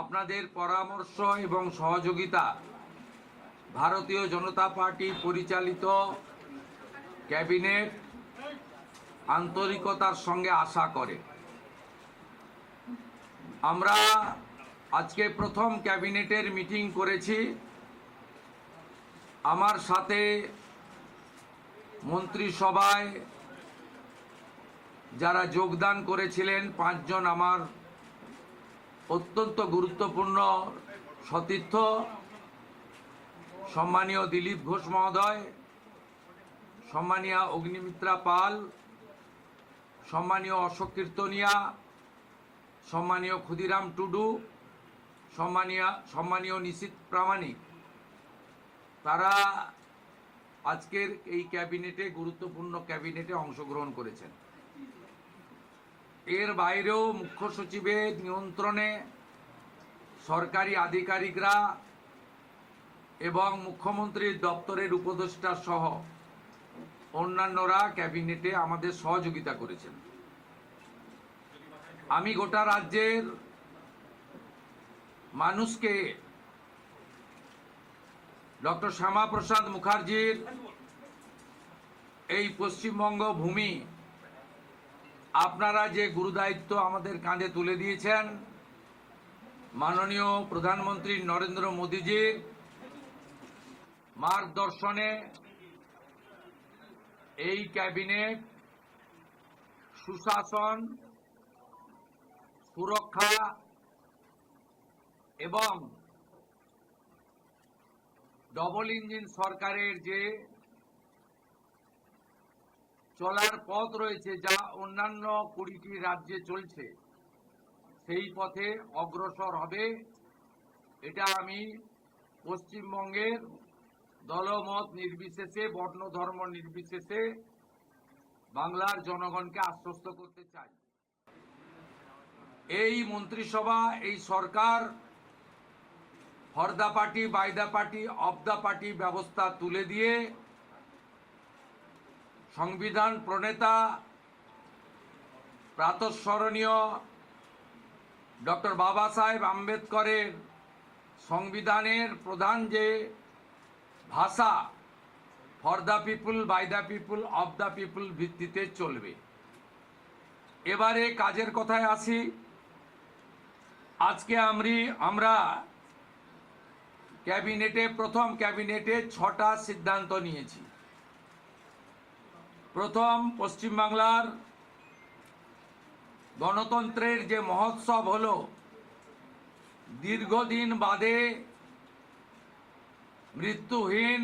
আপনাদের পরামর্শ এবং সহযোগিতা ভারতীয় জনতা পার্টি পরিচালিত ক্যাবিনেট আন্তরিকতার সঙ্গে আশা করে। আমরা আজকে প্রথম ক্যাবিনেটের মিটিং করেছি। আমার সাথে মন্ত্রিসভায় যারা যোগদান করেছিলেন 5 জন আমার অত্যন্ত গুরুত্বপূর্ণ সতীর্থ, সম্মানীয় দিলীপ ঘোষ মহোদয়, সম্মানীয় অগ্নিমিত্রা পাল, সম্মানীয় অশোক কীর্তনিয়া, সম্মানীয় ক্ষুদিরাম টুডু, সম্মানীয় নিশীথ প্রামাণিক, তারা আজকের এই ক্যাবিনেটে গুরুত্বপূর্ণ ক্যাবিনেটে অংশগ্রহণ করেছেন। এর বাইরেও মুখ্য সচিবের নিয়ন্ত্রণে সরকারি আধিকারিকরা এবং মুখ্যমন্ত্রীর দপ্তরের উপদেষ্টা সহ অন্যান্যরা ক্যাবিনেটে আমাদের সহযোগিতা করেছেন। আমি গোটা রাজ্যের মানুষকে ডক্টর শ্যামাপ্রসাদ মুখার্জির এই পশ্চিমবঙ্গ ভূমি আপনারা যে গুরুদায়িত্ব আমাদের কাঁধে তুলে দিয়েছেন, মাননীয় প্রধানমন্ত্রী নরেন্দ্র মোদীজির মার্গদর্শনে এই ক্যাবিনেট সুশাসন, সুরক্ষা এবং ডবল ইঞ্জিন সরকারের যে চলার পথ রয়েছে, যা অন্যান্য 20টি রাজ্যে চলছে, সেই পথে অগ্রসর হবে। এটা আমি পশ্চিমবঙ্গের দলমত নির্বিশেষে, বর্ণ ধর্ম নির্বিশেষে বাংলার জনগণকে আশ্বস্ত করতে চাই। এই মন্ত্রিসভা, এই সরকার for the party, by the party, of the party ব্যবস্থা তুলে দিয়ে সংবিধান প্রণেতা প্রাতঃস্মরণীয় ডক্টর বাবা সাহেব আম্বেদকরের সংবিধানের প্রধান যে ভাষা for the people, by the people, of the people ভিত্তিতে চলবে। এবারে কাজের কথায় আসি। আজকে আমরা প্রথম ক্যাবিনেটে 6টা সিদ্ধান্ত নিয়েছি। প্রথম, পশ্চিমবাংলার গণতন্ত্রের যে মহোৎসব হলো, দীর্ঘদিন বাদে মৃত্যুহীন,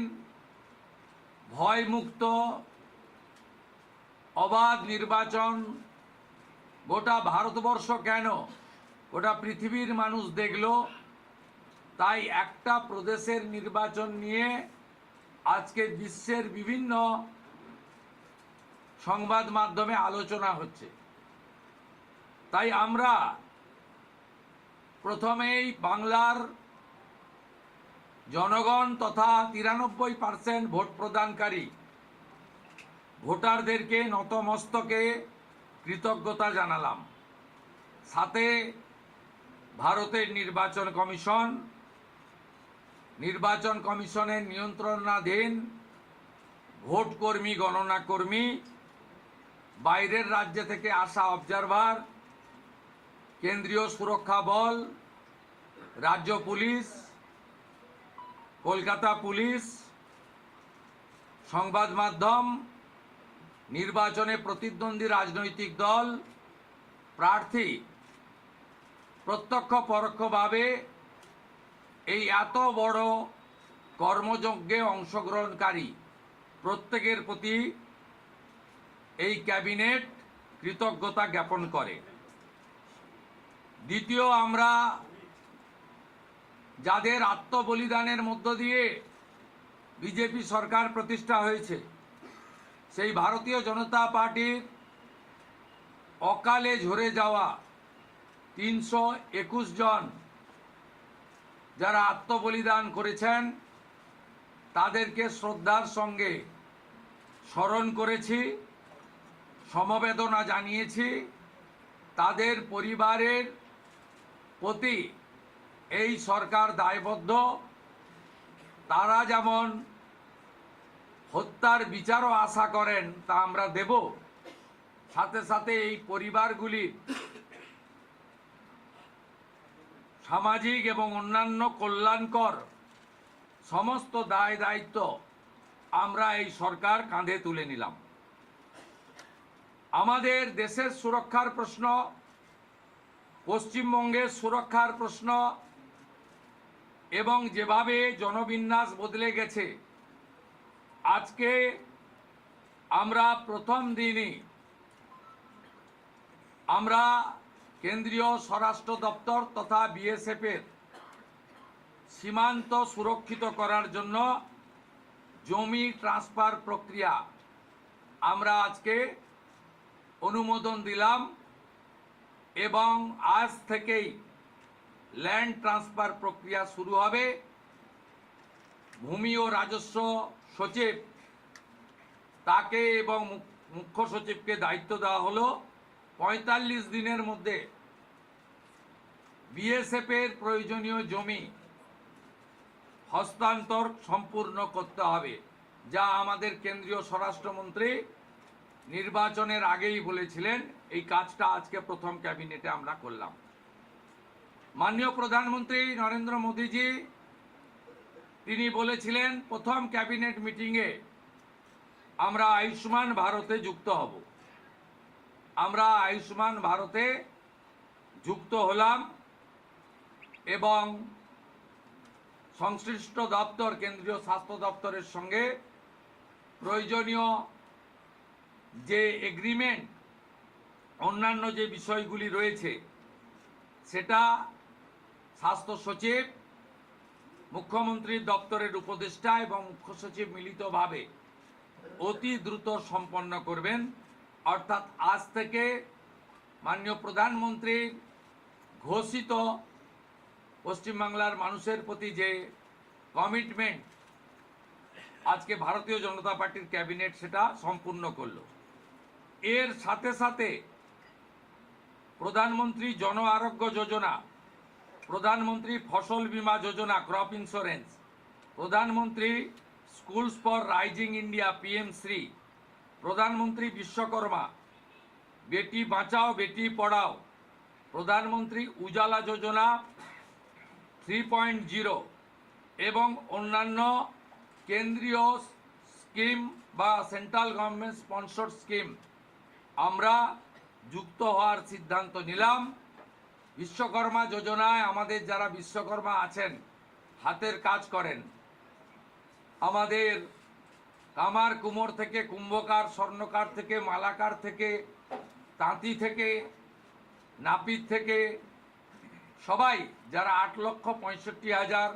ভয়মুক্ত, অবাধ নির্বাচন গোটা ভারতবর্ষ কেন, গোটা পৃথিবীর মানুষ দেখল। তাই একটা প্রদেশের নির্বাচন নিয়ে আজকে বিশ্বের বিভিন্ন সংবাদ মাধ্যমে আলোচনা হচ্ছে। তাই আমরা প্রথমেই বাংলার জনগণ তথা 93% ভোট প্রদানকারী ভোটারদেরকে নতমস্তকে কৃতজ্ঞতা জানালাম। সাথে ভারতের নির্বাচন কমিশনের নিয়ন্ত্রণাধীন ভোট কর্মী, গণনা কর্মী, বাইরের রাজ্য থেকে আসা অবজারভার, কেন্দ্রীয় সুরক্ষা বল, রাজ্য পুলিশ, কলকাতা পুলিশ, সংবাদ মাধ্যম, নির্বাচনে প্রতিদ্বন্দ্বী রাজনৈতিক দল, প্রার্থী, প্রত্যক্ষ পরোক্ষভাবে এই এত বড় কর্মযজ্ঞে অংশগ্রহণকারী প্রত্যেকের প্রতি এই ক্যাবিনেট কৃতজ্ঞতা জ্ঞাপন করে। দ্বিতীয়, আমরা যাদের আত্মবলিদানের মধ্য দিয়ে বিজেপি সরকার প্রতিষ্ঠা হয়েছে, সেই ভারতীয় জনতা পার্টির অকালে ঝরে যাওয়া 321 জন যারা আত্মবলিদান করেছেন, তাদেরকে শ্রদ্ধার সঙ্গে স্মরণ করেছি, সমবেদনা জানিয়েছি। তাদের পরিবারের প্রতি এই সরকার দায়বদ্ধ। তারা যেমন হত্যার বিচারও আশা করেন তা আমরা দেব, সাথে সাথে এই পরিবারগুলির সামাজিক এবং অন্যান্য কল্যাণকর সমস্ত দায় দায়িত্ব আমরা এই সরকার কাঁধে তুলে নিলাম। আমাদের দেশের সুরক্ষার প্রশ্ন, পশ্চিমবঙ্গের সুরক্ষার প্রশ্ন এবং যেভাবে জনবিন্যাস বদলে গেছে, আজকে আমরা প্রথম দিনই আমরা কেন্দ্রীয় স্বরাষ্ট্র দপ্তর তথা বিএসএফের সীমান্ত সুরক্ষিত করার জন্য জমি ট্রান্সফার প্রক্রিয়া আমরা আজকে অনুমোদন দিলাম এবং আজ থেকেই ল্যান্ড ট্রান্সফার প্রক্রিয়া শুরু হবে। ভূমি ও রাজস্ব সচিব তাকে এবং মুখ্য সচিবকে দায়িত্ব দেওয়া হলো ৪৫ দিনের মধ্যে বিএসএফের প্রয়োজনীয় জমি হস্তান্তর সম্পূর্ণ করতে হবে, যা আমাদের কেন্দ্রীয় স্বরাষ্ট্রমন্ত্রী নির্বাচনের আগেই বলেছিলেন। এই কাজটা আজকে প্রথম ক্যাবিনেটে আমরা করলাম। মাননীয় প্রধানমন্ত্রী নরেন্দ্র মোদীজি তিনি বলেছিলেন প্রথম ক্যাবিনেট মিটিংয়ে আমরা আয়ুষ্মান ভারতে যুক্ত হব। আমরা আয়ুষ্মান ভারতে যুক্ত হলাম এবং সংশ্লিষ্ট দপ্তর কেন্দ্রীয় স্বাস্থ্য দপ্তরের সঙ্গে প্রয়োজনীয় যে এগ্রিমেন্ট অন্যান্য যে বিষয়গুলি রয়েছে সেটা স্বাস্থ্য সচিব, মুখ্যমন্ত্রীর দপ্তরের উপদেষ্টা এবং মুখ্য সচিব মিলিতভাবে অতি দ্রুত সম্পন্ন করবেন। অর্থাৎ আজ থেকে মাননীয় প্রধানমন্ত্রীর ঘোষিত পশ্চিমবাংলার মানুষের প্রতি যে কমিটমেন্ট আজকে ভারতীয় জনতা পার্টির ক্যাবিনেট সেটা সম্পূর্ণ করল। এর সাথে সাথে প্রধানমন্ত্রী জন আরোগ্য যোজনা, প্রধানমন্ত্রী ফসল বীমা যোজনা ক্রপ ইন্স্যুরেন্স, প্রধানমন্ত্রী schools for rising India PM Shri, প্রধানমন্ত্রী বিশ্বকর্মা, বেটি বাঁচাও বেটি পড়াও, প্রধানমন্ত্রী উজালা যোজনা 3.0 এবং অন্যান্য কেন্দ্রীয় স্কিম বা সেন্ট্রাল গভর্নমেন্ট স্পন্সর স্কিম আমরা যুক্ত হওয়ার সিদ্ধান্ত নিলাম। বিশ্বকর্মা যোজনায় আমাদের যারা বিশ্বকর্মা আছেন, হাতের কাজ করেন, আমাদের কামার কুমোর থেকে কুম্ভকার, স্বর্ণকার থেকে মালাকার থেকে তাঁতি থেকে নাপিত থেকে সবাই যারা 8,65,000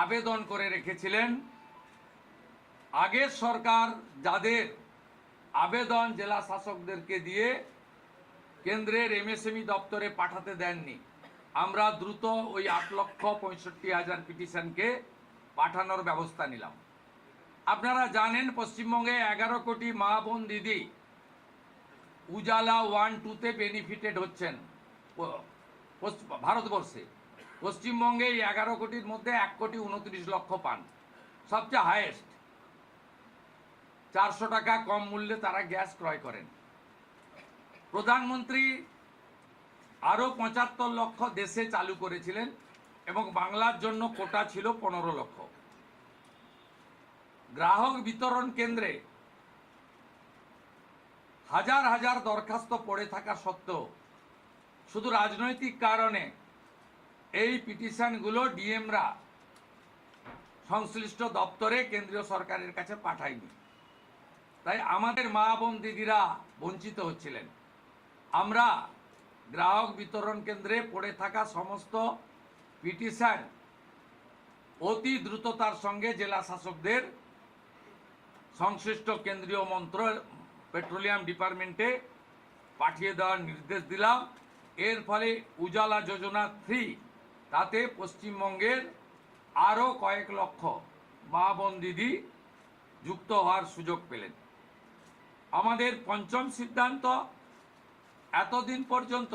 আবেদন করে রেখেছিলেন, আগের সরকার যাদের আবেদন জেলা শাসকদেরকে দিয়ে কেন্দ্রের এমএসএমই দপ্তরে পাঠাতে দেননি, আমরা দ্রুত ওই 8,65,000 পিটিশনকে পাঠানোর ব্যবস্থা নিলাম। আপনারা জানেন পশ্চিমবঙ্গে 11 কোটি মা বোন দিদি উজালা 1-2তে বেনিফিটেড হচ্ছেন ভারতবর্ষে। পশ্চিমবঙ্গে এই 11 কোটির মধ্যে 1,29,00,000 পান, সবচেয়ে হাইয়েস্ট। 400 টাকা কম মূল্যে তারা গ্যাস ক্রয় করেন। প্রধানমন্ত্রী আরও 75 লক্ষ দেশে চালু করেছিলেন এবং বাংলার জন্য কোটা ছিল 15 লক্ষ। গ্রাহক বিতরণ কেন্দ্রে হাজার হাজার দরখাস্ত পড়ে থাকা সত্ত্বেও শুধু রাজনৈতিক কারণে এই পিটিশনগুলো ডিএমরা সংশ্লিষ্ট দপ্তরে কেন্দ্রীয় সরকারের কাছে পাঠায়নি। তাই আমাদের মা বোন দিদিরা বঞ্চিত হচ্ছিলেন। আমরা গ্রাহক বিতরণ কেন্দ্রে পড়ে থাকা সমস্ত পিটিশন অতি দ্রুততার সঙ্গে জেলা শাসকদের সংশ্লিষ্ট কেন্দ্রীয় পেট্রোলিয়াম ডিপার্টমেন্টে পাঠিয়ে দেওয়ার নির্দেশ দিলাম। এর ফলে উজালা যোজনা 3 তাতে পশ্চিমবঙ্গের আরও কয়েক লক্ষ মা বোন দিদি যুক্ত হওয়ার সুযোগ পেলেন। আমাদের পঞ্চম সিদ্ধান্ত, এতদিন পর্যন্ত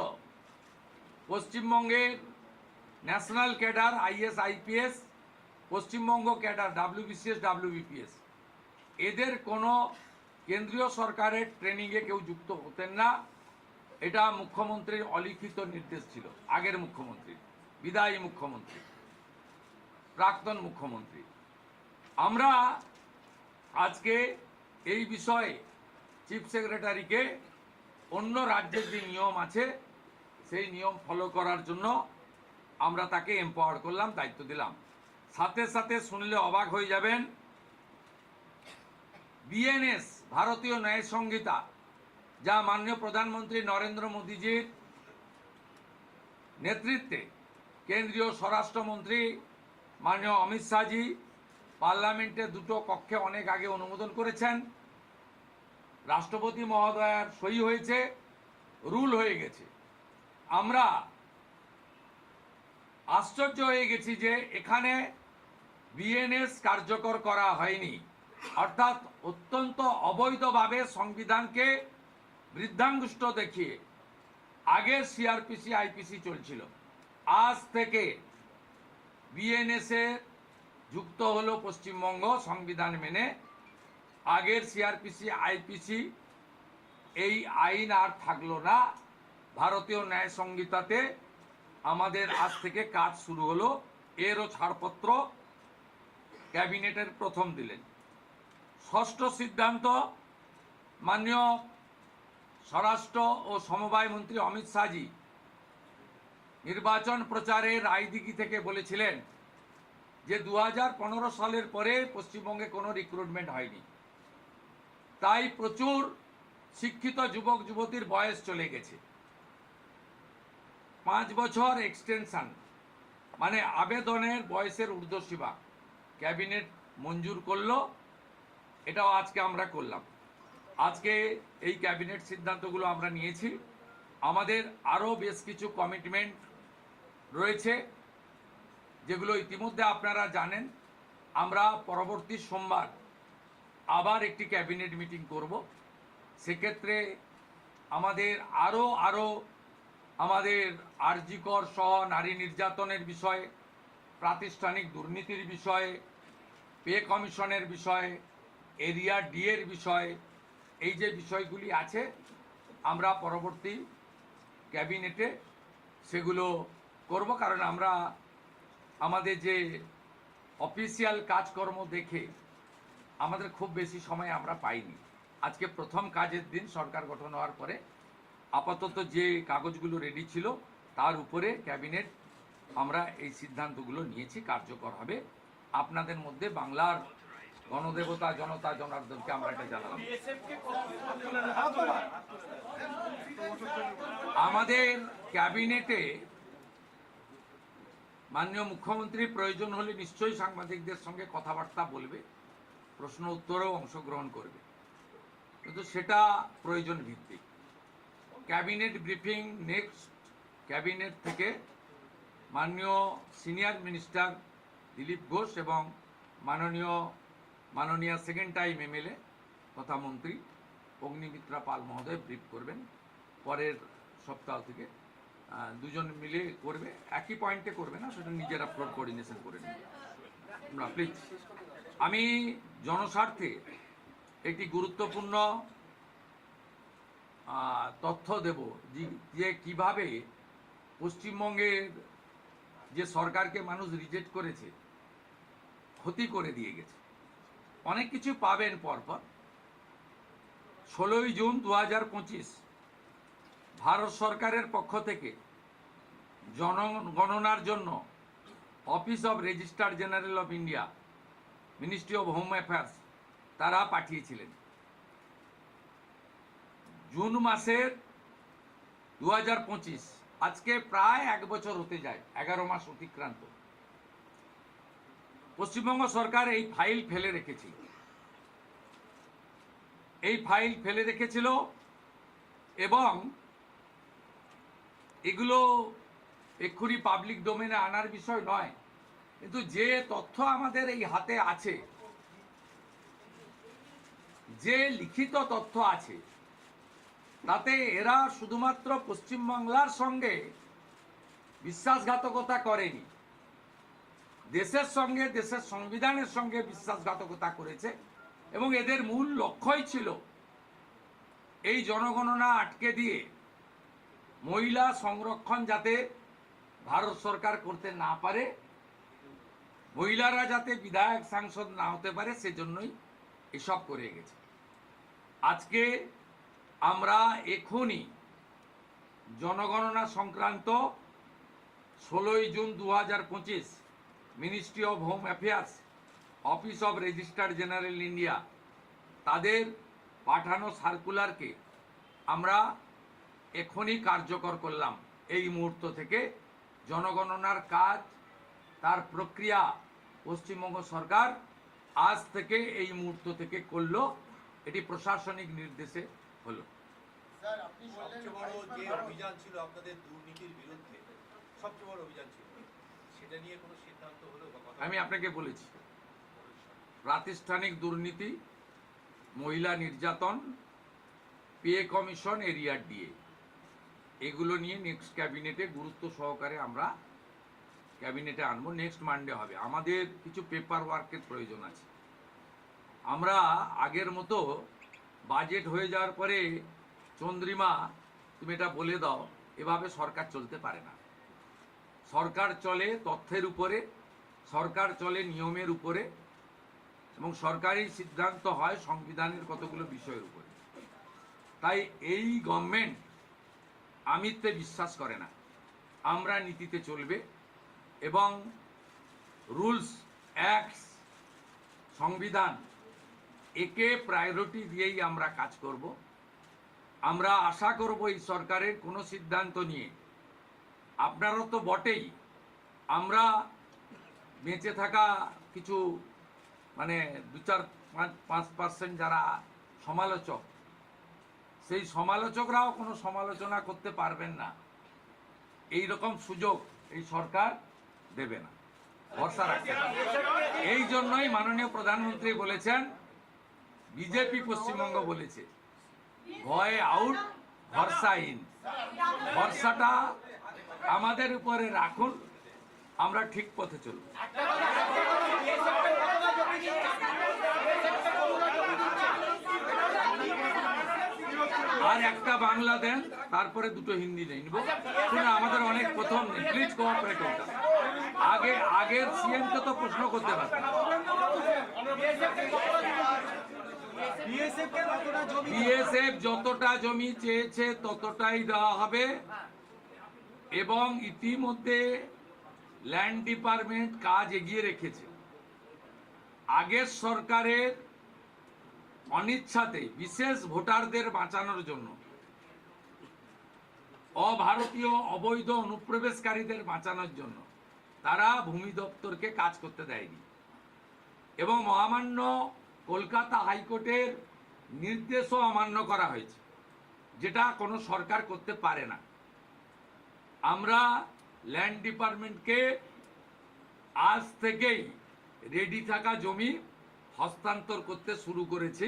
পশ্চিমবঙ্গের national cadre is IPS, Paschimbanga cadre WBCS WBPS, এদের কোনো কেন্দ্রীয় সরকারের ট্রেনিংয়ে কেউ যুক্ত হতেন না। এটা মুখ্যমন্ত্রীর অলিখিত নির্দেশ ছিল, আগের মুখ্যমন্ত্রী, বিদায়ী মুখ্যমন্ত্রী, প্রাক্তন মুখ্যমন্ত্রী। আমরা আজকে এই বিষয়ে চিফ সেক্রেটারিকে অন্য রাজ্যের যে নিয়ম আছে সেই নিয়ম ফলো করার জন্য আমরা তাকে এম্পাওয়ার করলাম, দায়িত্ব দিলাম। সাথে সাথে শুনলে অবাক হয়ে যাবেন, বিএনএস ভারতীয় ন্যায় সংহিতা, যা মাননীয় প্রধানমন্ত্রী নরেন্দ্র মোদীজির নেতৃত্বে কেন্দ্রীয় স্বরাষ্ট্রমন্ত্রী মাননীয় অমিত শাহজি পার্লামেন্টে দুটো কক্ষে অনেক আগে অনুমোদন করেছেন, রাষ্ট্রপতি মহোদয়ার সই হয়েছে, রুল হয়ে গেছে। আমরা আশ্চর্য হয়ে গেছি যে এখানে বিএনএস কার্যকর করা হয়নি, অর্থাৎ অত্যন্ত অবৈধভাবে সংবিধানকে বৃদ্ধাঙ্গুষ্ঠ দেখিয়ে আগের সিআরপিসি আইপিসি চলছিল। আজ থেকে বিএনএসে যুক্ত হলো পশ্চিমবঙ্গ সংবিধান মেনে। আগের সিআরপিসি আইপিসি এই আইন আর থাকলো না। ভারতীয় ন্যায় সংহিতাতে আমাদের আজ থেকে কাজ শুরু হলো। এরও ছাড়পত্র ক্যাবিনেটের প্রথম দিলেন। ষষ্ঠ সিদ্ধান্ত, মাননীয় স্বরাষ্ট্র ও সমবায় মন্ত্রী অমিত শাহজি নির্বাচন প্রচারের রায়দিঘি থেকে বলেছিলেন যে 2015 সালের পরে পশ্চিমবঙ্গে কোনো রিক্রুটমেন্ট হয়নি, তাই প্রচুর শিক্ষিত যুবক যুবতীর বয়স চলে গেছে। 5 বছর এক্সটেনশন, মানে আবেদনের বয়সের ঊর্ধ্বসীমা ক্যাবিনেট মঞ্জুর করলো। এটাও আজকে আমরা করলাম। আজকে এই ক্যাবিনেট সিদ্ধান্তগুলো আমরা নিয়েছি। আমাদের আরও বেশ কিছু কমিটমেন্ট রয়েছে, যেগুলো ইতিমধ্যে আপনারা জানেন। আমরা পরবর্তী সোমবার আবার একটি ক্যাবিনেট মিটিং করব। সেক্ষেত্রে আমাদের আরও আমাদের আরজিকর সহ নারী নির্যাতনের বিষয়ে, প্রাতিষ্ঠানিক দুর্নীতির বিষয়ে, পে কমিশনের বিষয়ে, এরিয়া ডি এর বিষয়ে, এই যে বিষয়গুলি আছে আমরা পরবর্তী ক্যাবিনেটে সেগুলো করব। কারণ আমরা আমাদের যে অফিসিয়াল কাজকর্ম দেখে আমাদের খুব বেশি সময় আমরা পাইনি। আজকে প্রথম কাজের দিন সরকার গঠন হওয়ার পরে আপাতত যে কাগজগুলো রেডি ছিল তার উপরে ক্যাবিনেট আমরা এই সিদ্ধান্তগুলো নিয়েছি, কার্যকর হবে। আপনাদের মধ্যে বাংলার গণদেবতা জনতা জনার্দনকে আমরা এটা জানালাম। আমাদের ক্যাবিনেটে মাননীয় মুখ্যমন্ত্রী প্রয়োজন হলে নিশ্চয়ই সাংবাদিকদের সঙ্গে কথাবার্তা বলবে, প্রশ্ন উত্তরেও অংশগ্রহণ করবে, কিন্তু সেটা প্রয়োজন ভিত্তিক। ক্যাবিনেট ব্রিফিং নেক্সট ক্যাবিনেট থেকে মাননীয় সিনিয়র মিনিস্টার দিলীপ ঘোষ এবং মাননীয় সেকেন্ড টাইম এমএলএ তথা মন্ত্রী অগ্নিমিত্রা পাল মহোদয় ব্রিফ করবেন। পরের সপ্তাহ থেকে দুজন মিলে করবে, একই পয়েন্টে করবে না, সেটা নিজেরা ফ্লোর কোঅর্ডিনেশন করে নেবে। প্লিজ, আমি জনস্বার্থে একটি গুরুত্বপূর্ণ তথ্য দেব যে কিভাবে পশ্চিমবঙ্গের যে সরকারকে মানুষ রিজেক্ট করেছে, ক্ষতি করে দিয়ে গেছে। অনেক কিছু পাবেন পরপর। 16ই জুন 2025 ভারত সরকারের পক্ষ থেকে জনগণনার জন্য office of registrar general of India, ministry of home affairs তারা পাঠিয়েছিলেন। জুন মাসের 2025, আজকে প্রায় 1 বছর হতে যায়, 11 মাস অতিক্রান্ত। পশ্চিমবঙ্গ সরকার এই ফাইল ফেলে রেখেছিল এবং এগুলো এক্ষুনি পাবলিক ডোমেনে আনার বিষয় নয়, কিন্তু যে তথ্য আমাদের এই হাতে আছে, যে লিখিত তথ্য আছে, তাতে এরা শুধুমাত্র পশ্চিমবাংলার সঙ্গে বিশ্বাসঘাতকতা করেনি, দেশের সঙ্গে, দেশের সংবিধানের সঙ্গে বিশ্বাসঘাতকতা করেছে। এবং এদের মূল লক্ষ্যই ছিল এই জনগণনা আটকে দিয়ে মহিলা সংরক্ষণ যাতে ভারত সরকার করতে না পারে, মহিলারা যাতে বিধায়ক সাংসদ না হতে পারে, সেজন্যই এসব করে গেছে। আজকে আমরা এখনই জনগণনা সংক্রান্ত 16 June 2025 ministry of home affairs, office of registrar general India তাদের পাঠানো সার্কুলারকে আমরা এখনই কার্যকর করলাম। এই মুহূর্ত থেকে জনগণনার কাজ, তার প্রক্রিয়া পশ্চিমবঙ্গ সরকার আজ থেকে এই মুহূর্ত থেকে করলো। এটি প্রশাসনিক নির্দেশে হলো। স্যার, আপনি বললেন সবচেয়ে বড় যে অভিযান ছিল আপনাদের দুর্নীতির বিরুদ্ধে, সবচেয়ে বড় অভিযান ছিল, সেটা নিয়ে কোনো সিদ্ধান্ত হলো বা কথা? আমি আপনাকে বলেছি, প্রাতিষ্ঠানিক দুর্নীতি, মহিলা নির্যাতন, পে কমিশন, এরিয়ার ডিএ, এগুলো নিয়ে নেক্সট ক্যাবিনেটে গুরুত্ব সহকারে আমরা ক্যাবিনেটে আনবো। নেক্সট মানডে হবে। আমাদের কিছু পেপার ওয়ার্কের প্রয়োজন আছে। আমরা আগের মতো বাজেট হয়ে যাওয়ার পরে চন্দ্রিমা তুমি এটা বলে দাও, এভাবে সরকার চলতে পারে না। সরকার চলে তথ্যের উপরে, সরকার চলে নিয়মের উপরে, এবং সরকারি সিদ্ধান্ত হয় সংবিধানের কতগুলো বিষয়ের উপরে। তাই এই গভর্নমেন্ট আমিত্বে বিশ্বাস করে না, আমরা নীতিতে চলবে এবং রুলস, অ্যাক্টস, সংবিধান, একে প্রায়োরিটি দিয়েই আমরা কাজ করব। আমরা আশা করব এই সরকারের কোনো সিদ্ধান্ত নিয়ে, আপনারও তো বটেই, আমরা বেঁচে থাকা কিছু মানে 2-4-5% যারা সমালোচক, সেই সমালোচকরাও কোনো সমালোচনা করতে পারবেন না। এই রকম সুযোগ এই সরকার দেবে না, ভরসা রাখতে হবে। এই জন্যই মাননীয় প্রধানমন্ত্রী বলেছেন, বিজেপি পশ্চিমবঙ্গ বলেছে, ভয় আউট, ভরসা ইন। ভরসাটা আমাদের উপরে রাখুন, আমরা ঠিক পথে চলব। আর একটা বাংলা দেন, তারপরে দুটো হিন্দি নিব। শুনে আমাদের অনেক প্রথম নেই, প্লিজ কোঅপারেট করতে। আগের সিএমকে তো প্রশ্ন করতে পারতেন। বিএসএফ যতটা জমি চেয়েছে ততটাই দেওয়া হবে, এবং ইতিমধ্যে ল্যান্ড ডিপার্টমেন্ট কাজ এগিয়ে রেখেছে। আগের সরকারের অনিচ্ছাতে বিশেষ ভোটারদের বাঁচানোর জন্য, অভারতীয় অবৈধ অনুপ্রবেশকারীদের বাঁচানোর জন্য তারা ভূমি দপ্তরকে কাজ করতে দেয়নি, এবং মহামান্য কলকাতা হাইকোর্টের নির্দেশও অমান্য করা হয়েছে, যেটা কোনো সরকার করতে পারে না। আমরা ল্যান্ড ডিপার্টমেন্টকে আজ থেকেই রেডি থাকা জমি হস্তান্তর করতে শুরু করেছি।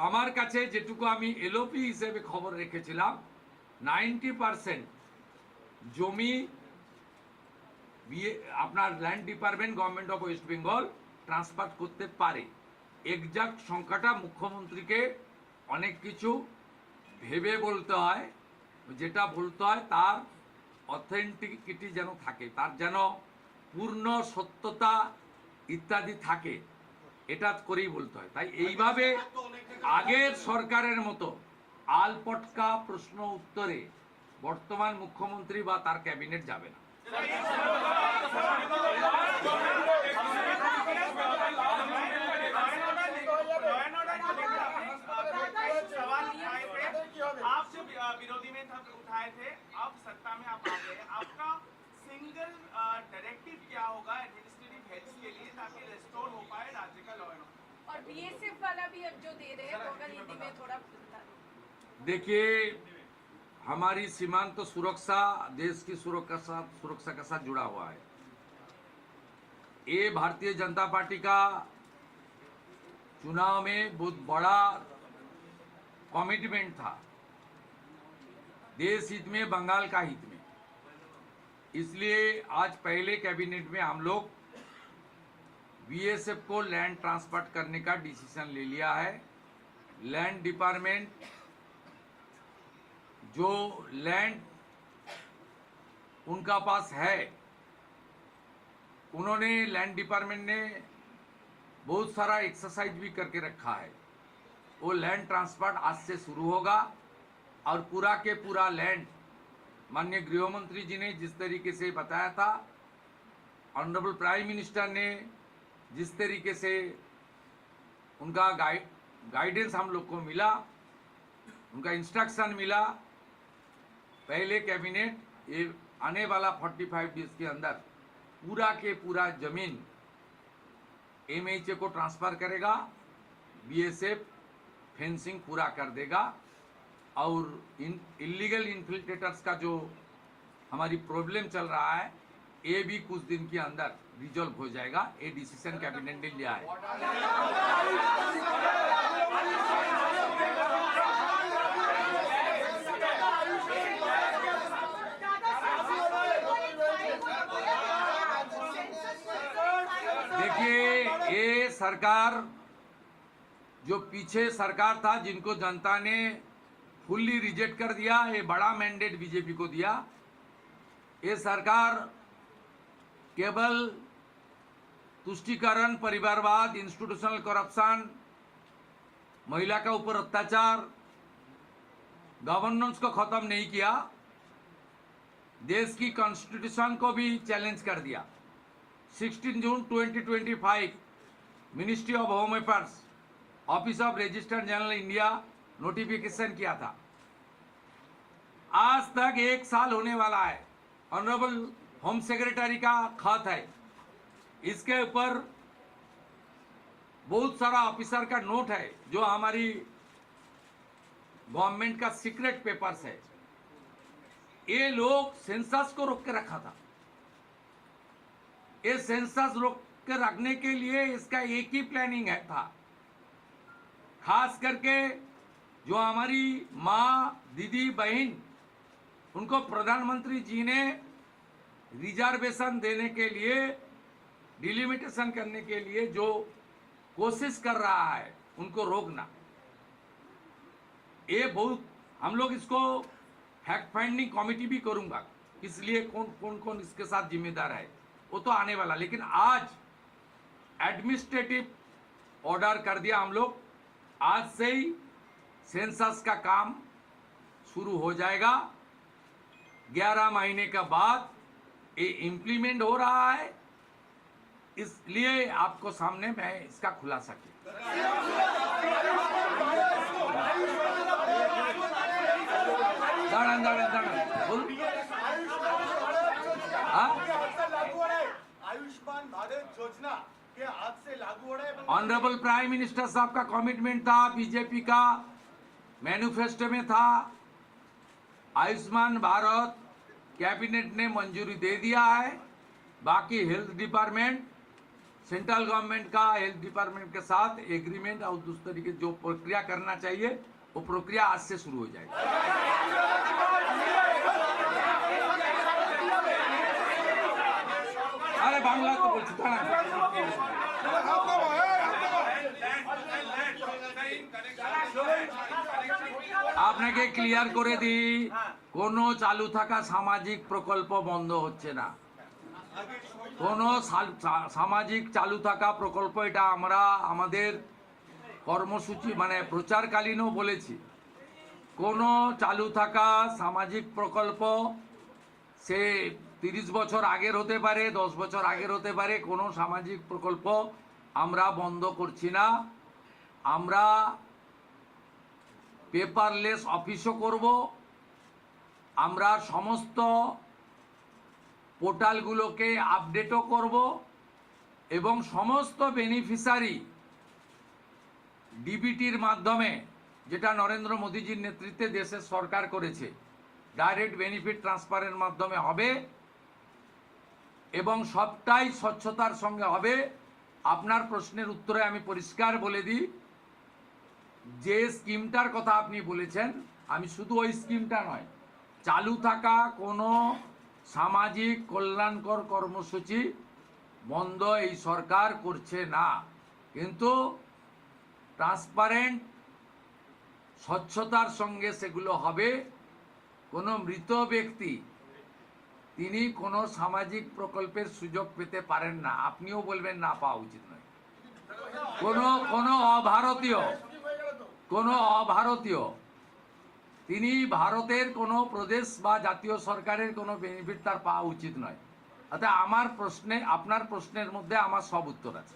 আমার কাছে যেটুকু আমি এলওপি হিসেবে খবর রেখেছিলাম, 90% জমি আপনার land department government of West Bengal transfer করতে পারে। এক্সাক্ট সংখ্যাটা মুখ্যমন্ত্রীকে অনেক কিছু ভেবে বলতে হয়, যেটা বলতে হয় তার অথেন্টিকিটি যেন থাকে, তার যেন পূর্ণ সত্যতা ইত্যাদি থাকে, এটা করেই বলতে হয়। তাই এইভাবে আগের সরকারের মতো আলপটকা প্রশ্ন উত্তরে বর্তমান মুখ্যমন্ত্রী বা তার ক্যাবিনেট যাবে না। आप जब विरोधी में उठाए थे, अब सत्ता में आप आ गए, आपका सिंगल डायरेक्टिव क्या होगा एडमिनिस्ट्रेटिव हेल्थ के लिए, ताकि रेस्टोर हो पाए राज्य का लॉ एंड ऑर्डर? और बीएसएफ वाला भी अब जो दे रहे हैं वो अगर हिंदी में थोड़ा देखिए, हमारी सीमांत सुरक्षा देश की सुरक्षा के साथ जुड़ा हुआ है। ये भारतीय जनता पार्टी का चुनाव में बहुत बड़ा कमिटमेंट था, देश हित में, बंगाल का हित में। इसलिए आज पहले कैबिनेट में हम लोग बीएसएफ को लैंड ट्रांसफर करने का डिसीजन ले लिया है। लैंड डिपार्टमेंट जो लैंड उनका पास है, उन्होंने लैंड डिपार्टमेंट ने बहुत सारा एक्सरसाइज भी करके रखा है। वो लैंड ट्रांसफर आज से शुरू होगा और पूरा के पूरा लैंड माननीय गृह मंत्री जी ने जिस तरीके से बताया था, ऑनरेबल प्राइम मिनिस्टर ने जिस तरीके से उनका गाइडेंस हम लोग को मिला, उनका इंस्ट्रक्शन मिला, पहले कैबिनेट ये आने वाला 45 डेज के अंदर पूरा के पूरा जमीन एमएचए को ट्रांसफर करेगा, बीएसएफ फेंसिंग पूरा कर देगा और इलीगल इन्फिल्ट्रेटर्स का जो हमारी प्रॉब्लम चल रहा है ये भी कुछ दिन के अंदर रिजॉल्व हो जाएगा। ये डिसीजन कैबिनेट ने लिया है। देखिए, ये सरकार जो पीछे सरकार था जिनको जनता ने फुल्ली रिजेक्ट कर दिया, ये बड़ा मैंडेट बीजेपी को दिया। ये सरकार केवल तुष्टीकरण, परिवारवाद, इंस्टीट्यूशनल करप्शन, महिला का ऊपर अत्याचार, गवर्नेंस को खत्म नहीं किया, देश की कॉन्स्टिट्यूशन को भी चैलेंज कर दिया। 16 जून 2025 ministry of home affairs, office of registrar general India notification किया था। आज तक 1 साल होने वाला है। ऑनरेबल होम सेक्रेटरी का खत है, इसके ऊपर बहुत सारा ऑफिसर का नोट है जो हमारी गवर्नमेंट का सीक्रेट पेपर्स है। ये लोग सेंसस को रोक के रखा था। ये सेंसस रोक के रखने के लिए इसका एक ही प्लानिंग है था, खास करके जो हमारी माँ, दीदी, बहन, उनको प्रधानमंत्री जी ने रिजर्वेशन देने के लिए, डिलिमिटेशन करने के लिए जो कोशिश कर रहा है उनको रोकना। ये बहुत, हम लोग इसको फैक्ट फाइंडिंग कमेटी भी करूंगा, इसलिए कौन कौन इसके साथ जिम्मेदार है वो तो आने वाला। लेकिन आज एडमिनिस्ट्रेटिव ऑर्डर कर दिया हम लोग, आज से ही सेंसस का काम शुरू हो जाएगा। 11 महीने के बाद ये इम्प्लीमेंट हो रहा है, इसलिए आपको सामने मैं इसका खुलासा किया। आयुष्मान भारत योजना के आज से लागू हो रहा है। ऑनरेबल प्राइम मिनिस्टर साहब का कमिटमेंट था, बीजेपी का मैनिफेस्टो में था। आयुष्मान भारत कैबिनेट ने मंजूरी दे दिया है। बाकी हेल्थ डिपार्टमेंट, सेंट्रल गवर्नमेंट का हेल्थ डिपार्टमेंट के साथ एग्रीमेंट और दूसरे तरीके जो प्रक्रिया करना चाहिए वो प्रक्रिया आज से शुरू हो जाएगी। अरे बांग्ला तो बोल चुका ना। আপনাকে के क्लियर করে दी, কোনো চালু থাকা সামাজিক প্রকল্প বন্ধ হচ্ছে না। কোনো সামাজিক চালু থাকা প্রকল্প, এটা আমরা আমাদের কর্মসূচি মানে প্রচারকালীনও বলেছি। কোনো চালু থাকা সামাজিক প্রকল্প সে 30 বছর আগের হতে পারে, 10 বছর আগের হতে পারে, কোনো সামাজিক প্রকল্প আমরা বন্ধ করছি না। আমরা পেপারলেস অফিসও করব, আমরা সমস্ত পোর্টালগুলোকে আপডেটও করব এবং সমস্ত বেনিফিশিয়ারি ডিবিটির মাধ্যমে, যেটা নরেন্দ্র মোদীজির নেতৃত্বে দেশের সরকার করেছে, ডাইরেক্ট বেনিফিট ট্রান্সফারের মাধ্যমে হবে এবং সবটাই স্বচ্ছতার সঙ্গে হবে। আপনার প্রশ্নের উত্তরে আমি পরিষ্কার বলে দিই, যে স্কিমটার কথা আপনি বলেছেন, আমি শুধু ওই স্কিমটা নয়, চালু থাকা কোনো সামাজিক কল্যাণকর কর্মসূচি বন্ধ এই সরকার করছে না, কিন্তু ট্রান্সপারেন্ট স্বচ্ছতার সঙ্গে সেগুলো হবে। কোনো মৃত ব্যক্তি তিনি কোনো সামাজিক প্রকল্পের সুযোগ পেতে পারেন না, আপনিও বলবেন না পাওয়া উচিত নয়। কোনো অভারতীয় তিনি ভারতের কোনো প্রদেশ বা জাতীয় সরকারের কোনো বেনিফিট তার পাওয়া উচিত নয়। অর্থাৎ আমার প্রশ্নে, আপনার প্রশ্নের মধ্যে আমার সব উত্তর আছে।